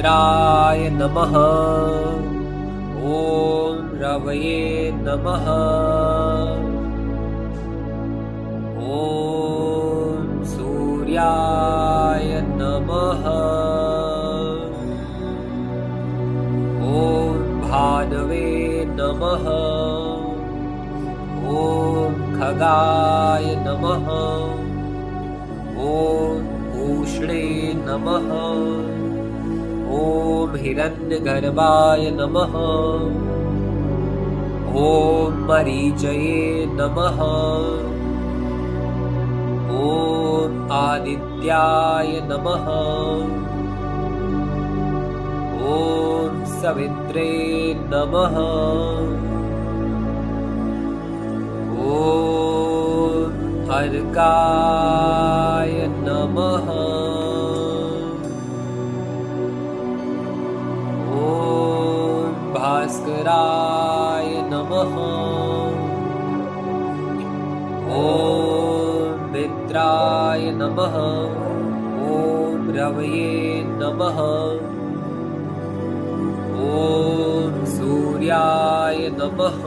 मित्राय नमः। ॐ रवये नमः। ॐ सूर्याय नमः। ॐ भानवे नमः। ॐ खगाय नमः। ॐ पूष्णे नमः। ॐ हिरण्यगर्भाय नमः। ॐ मरीचये नमः। ॐ आदित्याय नमः। ॐ सवित्रे नमः। ॐ अर्काय नमः। ॐ भास्कराय नमः। ॐ मित्राय नमः। ॐ रवये नमः। ॐ सूर्याय नमः।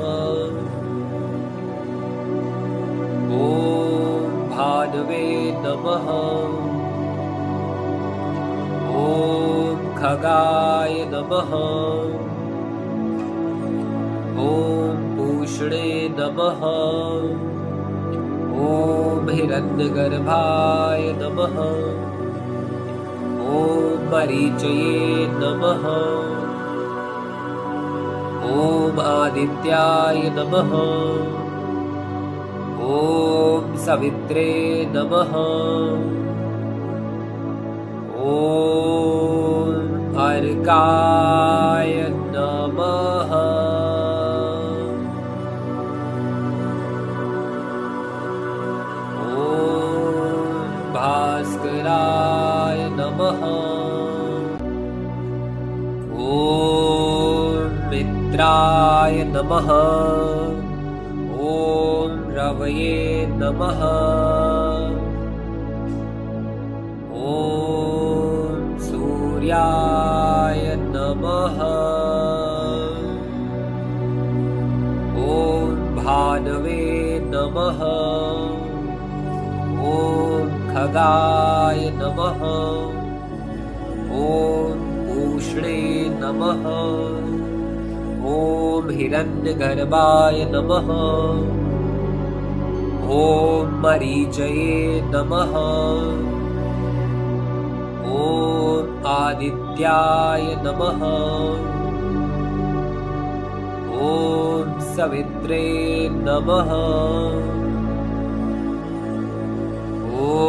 ॐ भानवे नमः। ॐ खगाय नमः। ॐ पूष्णे नमः। ॐ हिरण्यगर्भाय नमः। ॐ मरीचये नमः। ॐ आदित्याय नमः। ॐ सवित्रे नमः। ॐ अर्काय नमः। ॐ भास्कराय नमः। ॐ मित्राय नमः। ॐ रवये नमः। ॐ सूर्याय नमः। ॐ भानवे नमः। ॐ खगाय नमः। ॐ पूष्णे नमः। ॐ हिरण्यगर्भाय नमः। ॐ मरीचये नमः। ॐ आदित्याय नमः। ॐ सवित्रे नमः। ॐ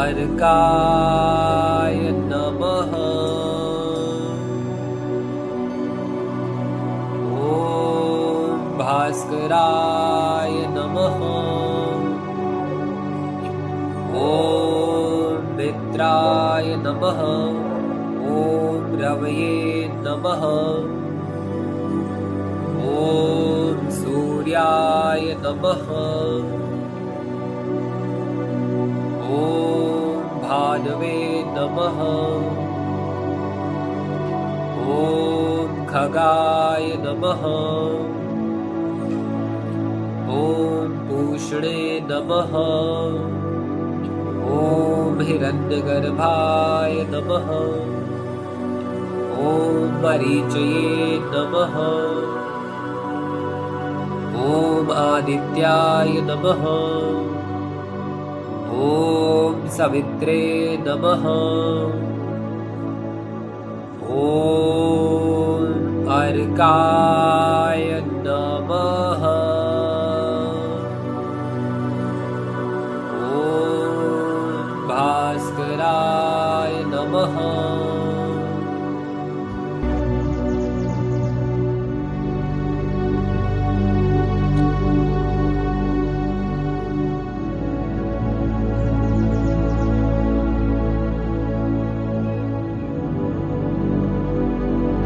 अर्काय नमः। ॐ भास्कराय नमः। ॐ मित्राय नमः। ॐ रवये नमः। ॐ सूर्याय नमः। ॐ भानवे नमः। ॐ खगाय नमः। ॐ पूष्णे नमः। ॐ हिरण्यगर्भाय नमः। ॐ मरीचये नमः। ॐ आदित्याय नमः। ॐ सवित्रे नमः। ॐ अर्काय